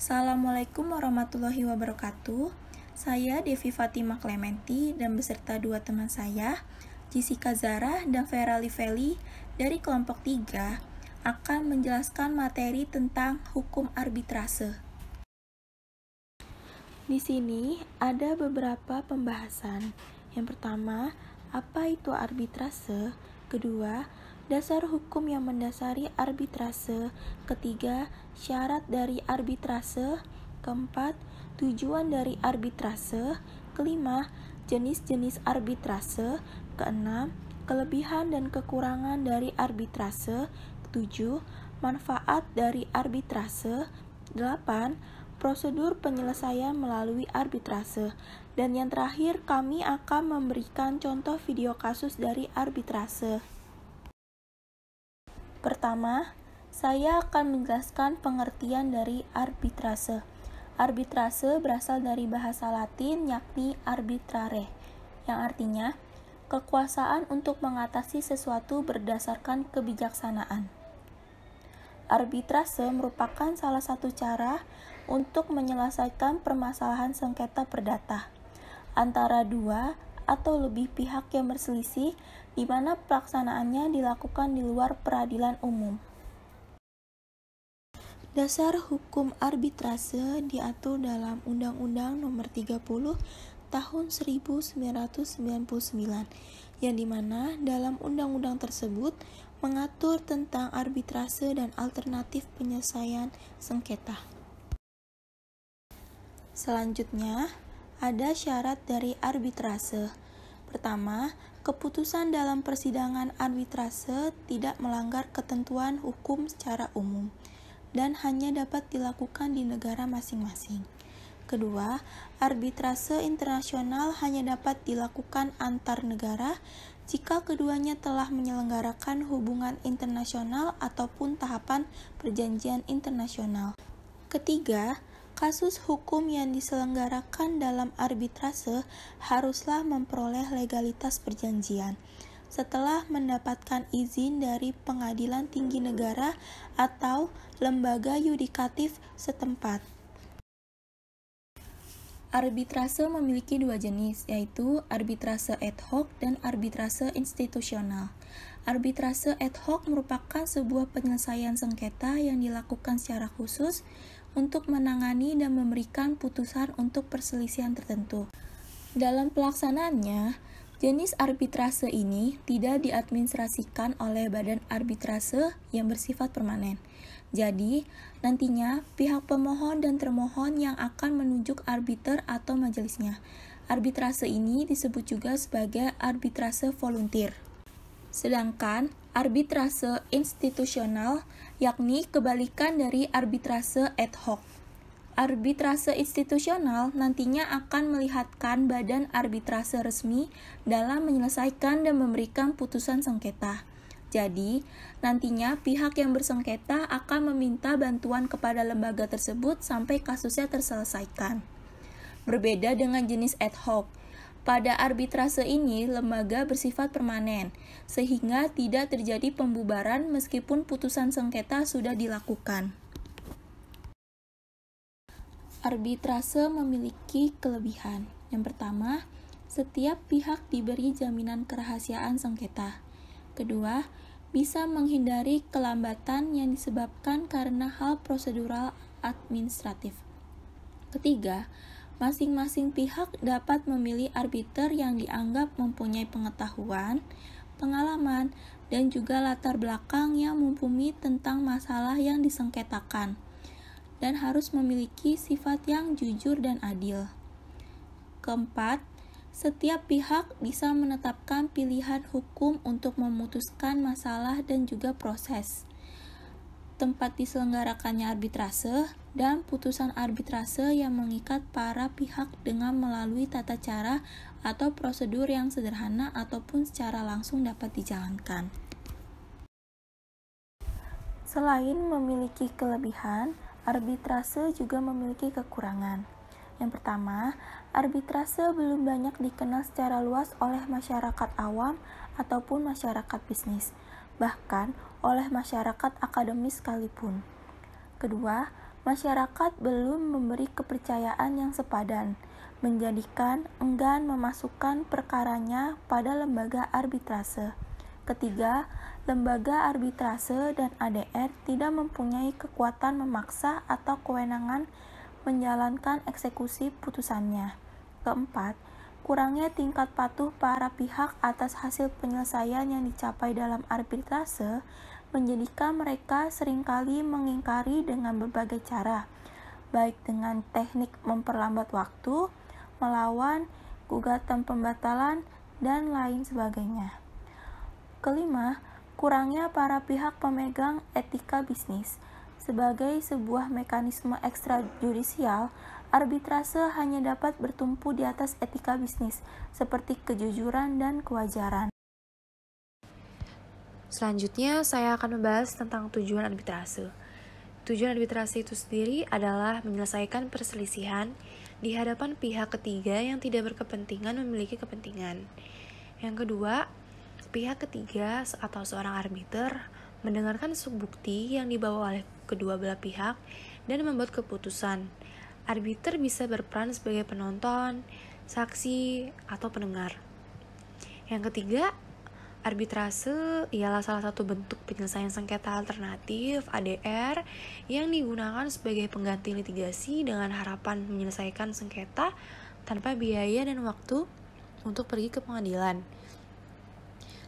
Assalamualaikum warahmatullahi wabarakatuh. Saya Devi Fatima Clementi dan beserta dua teman saya, Jessica Zara dan Vera Liveli dari kelompok 3 akan menjelaskan materi tentang hukum arbitrase. Di sini ada beberapa pembahasan. Yang pertama, apa itu arbitrase? Kedua, dasar hukum yang mendasari arbitrase. Ketiga, syarat dari arbitrase. Keempat, tujuan dari arbitrase. Kelima, jenis-jenis arbitrase. Keenam, kelebihan dan kekurangan dari arbitrase. Ketujuh, manfaat dari arbitrase. 8. Prosedur penyelesaian melalui arbitrase. Dan yang terakhir, kami akan memberikan contoh video kasus dari arbitrase. Pertama, saya akan menjelaskan pengertian dari arbitrase. Arbitrase berasal dari bahasa Latin yakni arbitrare, yang artinya kekuasaan untuk mengatasi sesuatu berdasarkan kebijaksanaan. Arbitrase merupakan salah satu cara untuk menyelesaikan permasalahan sengketa perdata antara dua atau lebih pihak yang berselisih, di mana pelaksanaannya dilakukan di luar peradilan umum. Dasar hukum arbitrase diatur dalam Undang-Undang Nomor 30 Tahun 1999, yang dimana dalam undang-undang tersebut mengatur tentang arbitrase dan alternatif penyelesaian sengketa. Selanjutnya, ada syarat dari arbitrase. Pertama, keputusan dalam persidangan arbitrase tidak melanggar ketentuan hukum secara umum dan hanya dapat dilakukan di negara masing-masing. Kedua, arbitrase internasional hanya dapat dilakukan antar negara jika keduanya telah menyelenggarakan hubungan internasional ataupun tahapan perjanjian internasional. Ketiga, kasus hukum yang diselenggarakan dalam arbitrase haruslah memperoleh legalitas perjanjian setelah mendapatkan izin dari pengadilan tinggi negara atau lembaga yudikatif setempat. Arbitrase memiliki dua jenis, yaitu arbitrase ad hoc dan arbitrase institusional. Arbitrase ad hoc merupakan sebuah penyelesaian sengketa yang dilakukan secara khusus untuk menangani dan memberikan putusan untuk perselisihan tertentu. Dalam pelaksanaannya, jenis arbitrase ini tidak diadministrasikan oleh badan arbitrase yang bersifat permanen. Jadi, nantinya pihak pemohon dan termohon yang akan menunjuk arbiter atau majelisnya. Arbitrase ini disebut juga sebagai arbitrase volunteer. Sedangkan arbitrase institusional yakni kebalikan dari arbitrase ad hoc. Arbitrase institusional nantinya akan melihatkan badan arbitrase resmi dalam menyelesaikan dan memberikan putusan sengketa. Jadi, nantinya pihak yang bersengketa akan meminta bantuan kepada lembaga tersebut sampai kasusnya terselesaikan. Berbeda dengan jenis ad hoc, pada arbitrase ini lembaga bersifat permanen, sehingga tidak terjadi pembubaran meskipun putusan sengketa sudah dilakukan. Arbitrase memiliki kelebihan. Yang pertama, setiap pihak diberi jaminan kerahasiaan sengketa. Kedua, bisa menghindari kelambatan yang disebabkan karena hal prosedural administratif. Ketiga, masing-masing pihak dapat memilih arbiter yang dianggap mempunyai pengetahuan, pengalaman, dan juga latar belakang yang mumpuni tentang masalah yang disengketakan, dan harus memiliki sifat yang jujur dan adil. Keempat, setiap pihak bisa menetapkan pilihan hukum untuk memutuskan masalah dan juga proses tempat diselenggarakannya arbitrase, dan putusan arbitrase yang mengikat para pihak dengan melalui tata cara atau prosedur yang sederhana ataupun secara langsung dapat dijalankan. Selain memiliki kelebihan, arbitrase juga memiliki kekurangan. Yang pertama, arbitrase belum banyak dikenal secara luas oleh masyarakat awam ataupun masyarakat bisnis, bahkan oleh masyarakat akademis sekalipun. Kedua, masyarakat belum memberi kepercayaan yang sepadan, menjadikan enggan memasukkan perkaranya pada lembaga arbitrase. Ketiga, lembaga arbitrase dan ADR tidak mempunyai kekuatan memaksa atau kewenangan menjalankan eksekusi putusannya. Keempat, kurangnya tingkat patuh para pihak atas hasil penyelesaian yang dicapai dalam arbitrase menjadikan mereka seringkali mengingkari dengan berbagai cara, baik dengan teknik memperlambat waktu, melawan, gugatan pembatalan, dan lain sebagainya. Kelima, kurangnya para pihak pemegang etika bisnis. Sebagai sebuah mekanisme ekstrajudisial, arbitrase hanya dapat bertumpu di atas etika bisnis, seperti kejujuran dan kewajaran. Selanjutnya, saya akan membahas tentang tujuan arbitrase. Tujuan arbitrase itu sendiri adalah menyelesaikan perselisihan di hadapan pihak ketiga yang tidak berkepentingan memiliki kepentingan. Yang kedua, pihak ketiga atau seorang arbiter mendengarkan bukti yang dibawa oleh kedua belah pihak dan membuat keputusan. Arbiter bisa berperan sebagai penonton, saksi, atau pendengar. Yang ketiga, arbitrase ialah salah satu bentuk penyelesaian sengketa alternatif (ADR) yang digunakan sebagai pengganti litigasi dengan harapan menyelesaikan sengketa tanpa biaya dan waktu untuk pergi ke pengadilan.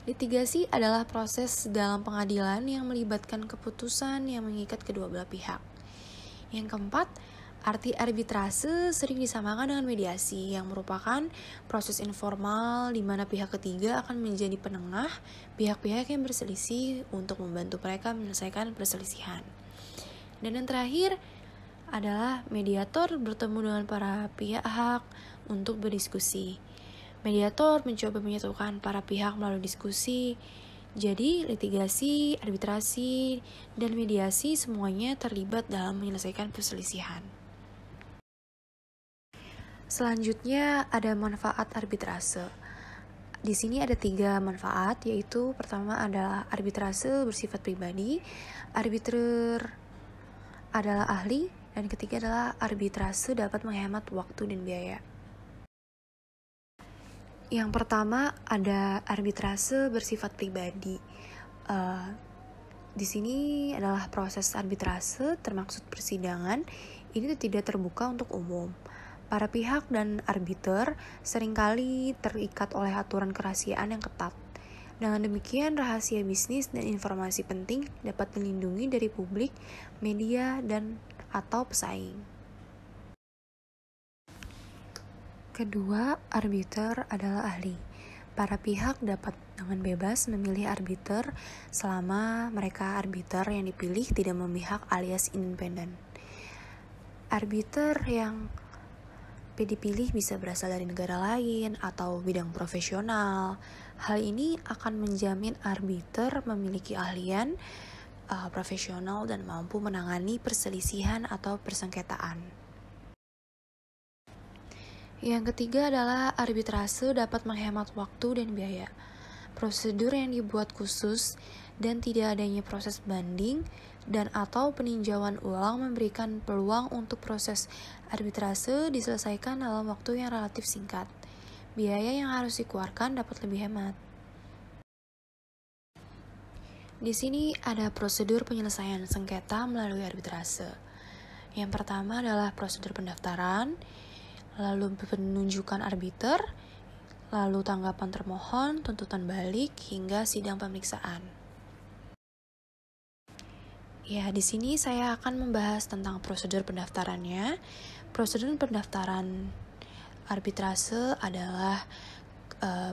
Litigasi adalah proses dalam pengadilan yang melibatkan keputusan yang mengikat kedua belah pihak. Yang keempat, arti arbitrase sering disamakan dengan mediasi, yang merupakan proses informal di mana pihak ketiga akan menjadi penengah pihak-pihak yang berselisih untuk membantu mereka menyelesaikan perselisihan. Dan yang terakhir adalah mediator bertemu dengan para pihak untuk berdiskusi. Mediator mencoba menyatukan para pihak melalui diskusi. Jadi, litigasi, arbitrasi, dan mediasi semuanya terlibat dalam menyelesaikan perselisihan. Selanjutnya ada manfaat arbitrase. Di sini ada 3 manfaat, yaitu pertama adalah arbitrase bersifat pribadi, arbiter adalah ahli, dan ketiga adalah arbitrase dapat menghemat waktu dan biaya. Yang pertama ada arbitrase bersifat pribadi. Di sini adalah proses arbitrase termaksud persidangan ini tidak terbuka untuk umum. Para pihak dan arbiter seringkali terikat oleh aturan kerahasiaan yang ketat. Dengan demikian, rahasia bisnis dan informasi penting dapat dilindungi dari publik, media, dan atau pesaing. Kedua, arbiter adalah ahli. Para pihak dapat dengan bebas memilih arbiter selama mereka arbiter yang dipilih tidak memihak alias independen. Arbiter yang dipilih bisa berasal dari negara lain atau bidang profesional. Hal ini akan menjamin arbiter memiliki ahlian profesional dan mampu menangani perselisihan atau persengketaan. Yang ketiga adalah arbitrase dapat menghemat waktu dan biaya. Prosedur yang dibuat khusus dan tidak adanya proses banding dan atau peninjauan ulang memberikan peluang untuk proses arbitrase diselesaikan dalam waktu yang relatif singkat. Biaya yang harus dikeluarkan dapat lebih hemat. Di sini ada prosedur penyelesaian sengketa melalui arbitrase. Yang pertama adalah prosedur pendaftaran, lalu penunjukan arbiter, lalu tanggapan termohon, tuntutan balik, hingga sidang pemeriksaan. Ya, di sini saya akan membahas tentang prosedur pendaftarannya. Prosedur pendaftaran arbitrase adalah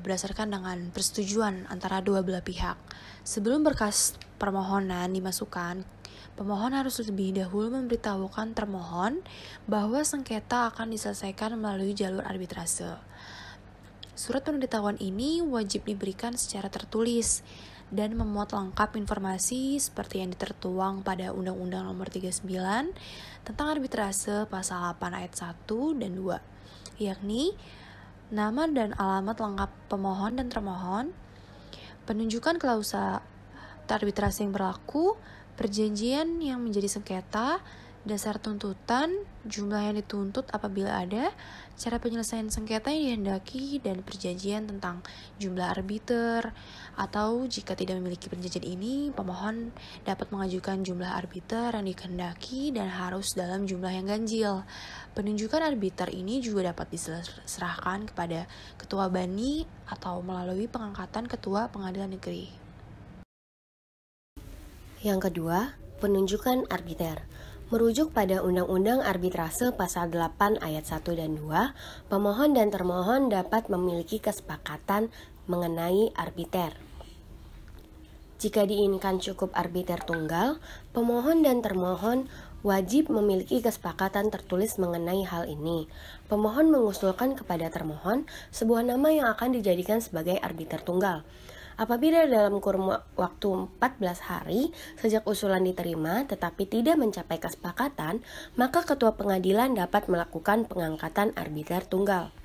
berdasarkan dengan persetujuan antara dua belah pihak. Sebelum berkas permohonan dimasukkan, pemohon harus lebih dahulu memberitahukan termohon bahwa sengketa akan diselesaikan melalui jalur arbitrase. Surat pemberitahuan ini wajib diberikan secara tertulis dan memuat lengkap informasi seperti yang tertuang pada Undang-Undang Nomor 39 tentang arbitrase pasal 8 ayat 1 dan 2, yakni nama dan alamat lengkap pemohon dan termohon, penunjukan klausa arbitrase yang berlaku, perjanjian yang menjadi sengketa, Dasar tuntutan, jumlah yang dituntut apabila ada, cara penyelesaian sengketa yang dihendaki, dan perjanjian tentang jumlah arbiter. Atau jika tidak memiliki perjanjian ini, pemohon dapat mengajukan jumlah arbiter yang dikehendaki dan harus dalam jumlah yang ganjil. Penunjukan arbiter ini juga dapat diserahkan kepada ketua bani atau melalui pengangkatan ketua pengadilan negeri. Yang kedua, penunjukan arbiter. Merujuk pada Undang-Undang Arbitrase Pasal 8 Ayat 1 dan 2, pemohon dan termohon dapat memiliki kesepakatan mengenai arbiter. Jika diinginkan cukup arbiter tunggal, pemohon dan termohon wajib memiliki kesepakatan tertulis mengenai hal ini. Pemohon mengusulkan kepada termohon sebuah nama yang akan dijadikan sebagai arbiter tunggal. Apabila dalam kurun waktu 14 hari sejak usulan diterima tetapi tidak mencapai kesepakatan, maka ketua pengadilan dapat melakukan pengangkatan arbiter tunggal.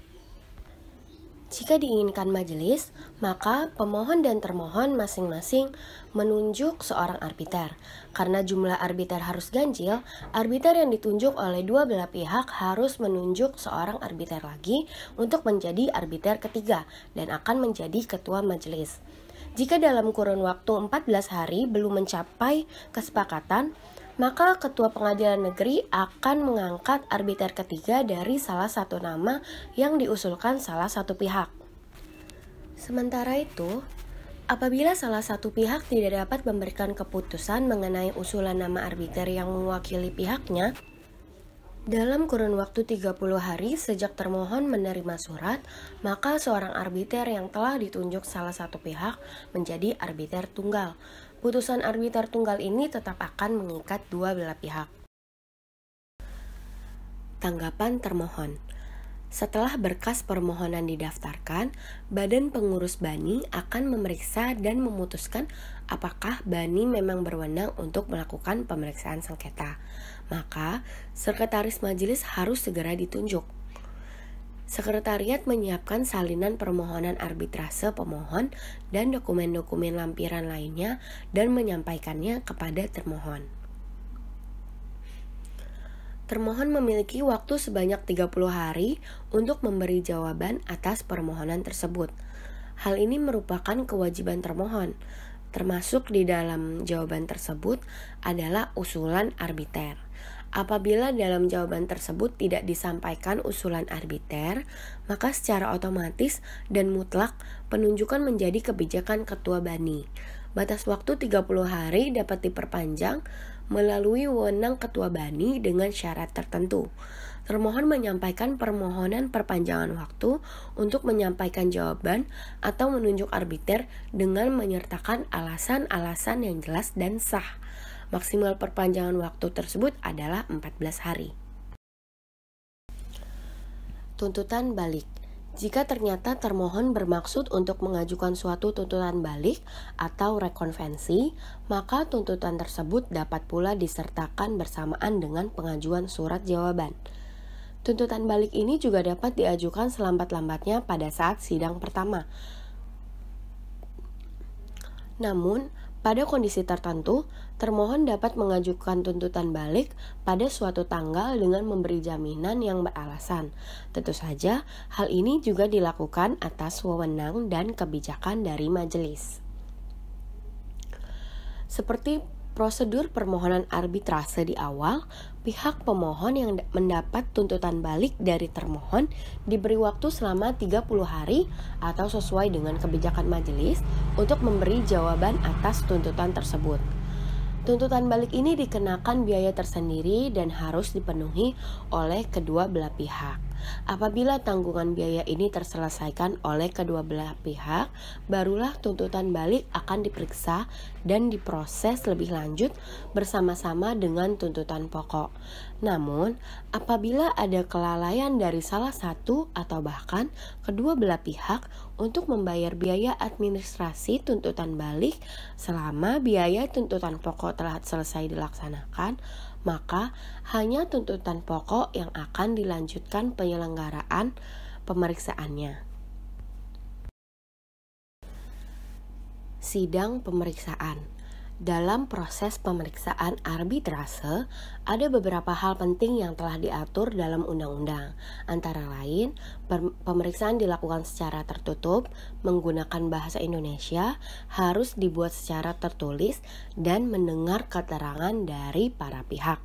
Jika diinginkan majelis, maka pemohon dan termohon masing-masing menunjuk seorang arbiter. Karena jumlah arbiter harus ganjil, arbiter yang ditunjuk oleh dua belah pihak harus menunjuk seorang arbiter lagi untuk menjadi arbiter ketiga dan akan menjadi ketua majelis. Jika dalam kurun waktu 14 hari belum mencapai kesepakatan, maka ketua pengadilan negeri akan mengangkat arbiter ketiga dari salah satu nama yang diusulkan salah satu pihak. Sementara itu, apabila salah satu pihak tidak dapat memberikan keputusan mengenai usulan nama arbiter yang mewakili pihaknya, dalam kurun waktu 30 hari sejak termohon menerima surat, maka seorang arbiter yang telah ditunjuk salah satu pihak menjadi arbiter tunggal. Putusan arbiter tunggal ini tetap akan mengikat dua belah pihak. Tanggapan termohon. Setelah berkas permohonan didaftarkan, Badan Pengurus Bani akan memeriksa dan memutuskan apakah Bani memang berwenang untuk melakukan pemeriksaan sengketa. Maka, sekretaris majelis harus segera ditunjuk. Sekretariat menyiapkan salinan permohonan arbitrase pemohon dan dokumen-dokumen lampiran lainnya dan menyampaikannya kepada termohon. Termohon memiliki waktu sebanyak 30 hari untuk memberi jawaban atas permohonan tersebut. Hal ini merupakan kewajiban termohon. Termasuk di dalam jawaban tersebut adalah usulan arbiter. Apabila dalam jawaban tersebut tidak disampaikan usulan arbiter, maka secara otomatis dan mutlak penunjukan menjadi kebijakan ketua bani. Batas waktu 30 hari dapat diperpanjang melalui wewenang ketua bani dengan syarat tertentu. Termohon menyampaikan permohonan perpanjangan waktu untuk menyampaikan jawaban atau menunjuk arbiter dengan menyertakan alasan-alasan yang jelas dan sah. Maksimal perpanjangan waktu tersebut adalah 14 hari. Tuntutan balik. Jika ternyata termohon bermaksud untuk mengajukan suatu tuntutan balik atau rekonvensi, maka tuntutan tersebut dapat pula disertakan bersamaan dengan pengajuan surat jawaban. Tuntutan balik ini juga dapat diajukan selambat-lambatnya pada saat sidang pertama. Namun, pada kondisi tertentu, termohon dapat mengajukan tuntutan balik pada suatu tanggal dengan memberi jaminan yang beralasan. Tentu saja, hal ini juga dilakukan atas wewenang dan kebijakan dari majelis. Seperti prosedur permohonan arbitrase di awal, pihak pemohon yang mendapat tuntutan balik dari termohon diberi waktu selama 30 hari atau sesuai dengan kebijakan majelis untuk memberi jawaban atas tuntutan tersebut. Tuntutan balik ini dikenakan biaya tersendiri dan harus dipenuhi oleh kedua belah pihak. Apabila tanggungan biaya ini terselesaikan oleh kedua belah pihak, barulah tuntutan balik akan diperiksa dan diproses lebih lanjut bersama-sama dengan tuntutan pokok. Namun, apabila ada kelalaian dari salah satu atau bahkan kedua belah pihak untuk membayar biaya administrasi tuntutan balik selama biaya tuntutan pokok telah selesai dilaksanakan, maka hanya tuntutan pokok yang akan dilanjutkan penyelenggaraan pemeriksaannya. Sidang pemeriksaan. Dalam proses pemeriksaan arbitrase, ada beberapa hal penting yang telah diatur dalam undang-undang. Antara lain, pemeriksaan dilakukan secara tertutup, menggunakan bahasa Indonesia, harus dibuat secara tertulis, dan mendengar keterangan dari para pihak.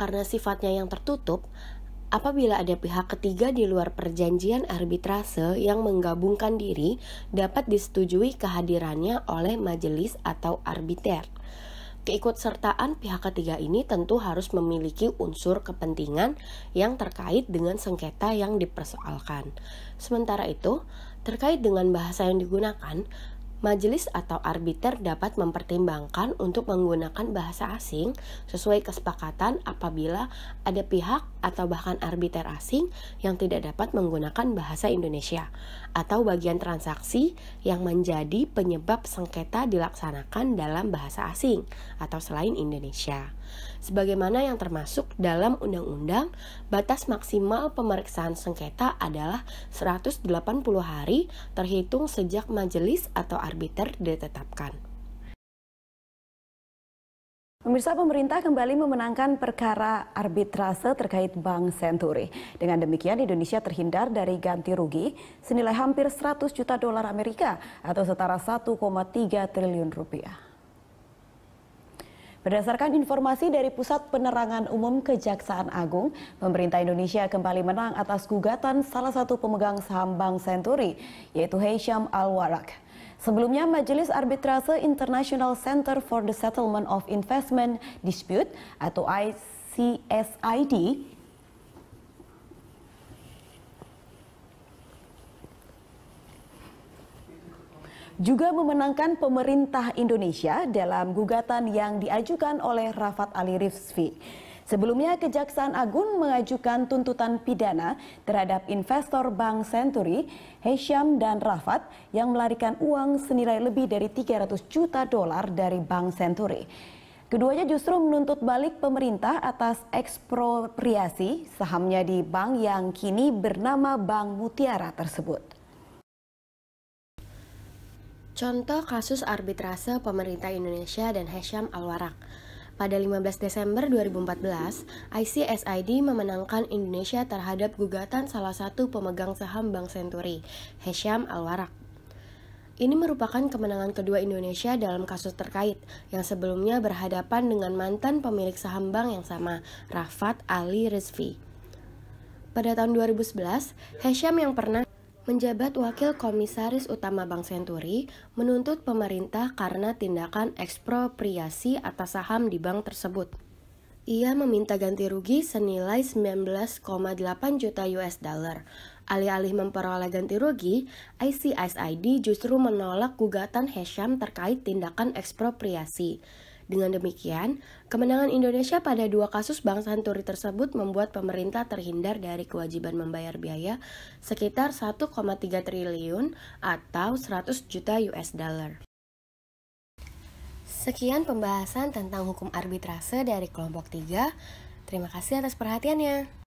Karena sifatnya yang tertutup, apabila ada pihak ketiga di luar perjanjian arbitrase yang menggabungkan diri, dapat disetujui kehadirannya oleh majelis atau arbiter. Keikutsertaan pihak ketiga ini tentu harus memiliki unsur kepentingan yang terkait dengan sengketa yang dipersoalkan. Sementara itu, terkait dengan bahasa yang digunakan, majelis atau arbiter dapat mempertimbangkan untuk menggunakan bahasa asing sesuai kesepakatan apabila ada pihak atau bahkan arbiter asing yang tidak dapat menggunakan bahasa Indonesia atau bagian transaksi yang menjadi penyebab sengketa dilaksanakan dalam bahasa asing atau selain Indonesia. Sebagaimana yang termasuk dalam undang-undang, batas maksimal pemeriksaan sengketa adalah 180 hari terhitung sejak majelis atau arbiter ditetapkan. Pemirsa, pemerintah kembali memenangkan perkara arbitrase terkait Bank Senturi. Dengan demikian, Indonesia terhindar dari ganti rugi senilai hampir 100 juta dolar Amerika atau setara 1,3 triliun rupiah. Berdasarkan informasi dari Pusat Penerangan Umum Kejaksaan Agung, pemerintah Indonesia kembali menang atas gugatan salah satu pemegang saham Bank Senturi, yaitu Hisham Al-Warraq. Sebelumnya, Majelis Arbitrase International Center for the Settlement of Investment Dispute atau ICSID juga memenangkan pemerintah Indonesia dalam gugatan yang diajukan oleh Rafat Ali Rizvi. Sebelumnya, Kejaksaan Agung mengajukan tuntutan pidana terhadap investor Bank Senturi, Hisham dan Rafat yang melarikan uang senilai lebih dari 300 juta dolar dari Bank Senturi. Keduanya justru menuntut balik pemerintah atas ekspropriasi sahamnya di bank yang kini bernama Bank Mutiara tersebut. Contoh kasus arbitrase pemerintah Indonesia dan Hisham Al-Warraq. Pada 15 Desember 2014, ICSID memenangkan Indonesia terhadap gugatan salah satu pemegang saham Bank Senturi, Hisham Al-Warraq. Ini merupakan kemenangan kedua Indonesia dalam kasus terkait, yang sebelumnya berhadapan dengan mantan pemilik saham bank yang sama, Rafat Ali Rizvi. Pada tahun 2011, Hisham yang pernah menjabat Wakil Komisaris Utama Bank Senturi menuntut pemerintah karena tindakan ekspropriasi atas saham di bank tersebut. Ia meminta ganti rugi senilai 19,8 juta US dollar. Alih-alih memperoleh ganti rugi, ICSID justru menolak gugatan Hisham terkait tindakan ekspropriasi. Dengan demikian, kemenangan Indonesia pada dua kasus Bank Senturi tersebut membuat pemerintah terhindar dari kewajiban membayar biaya sekitar 1,3 triliun atau 100 juta US dollar. Sekian pembahasan tentang hukum arbitrase dari kelompok 3. Terima kasih atas perhatiannya.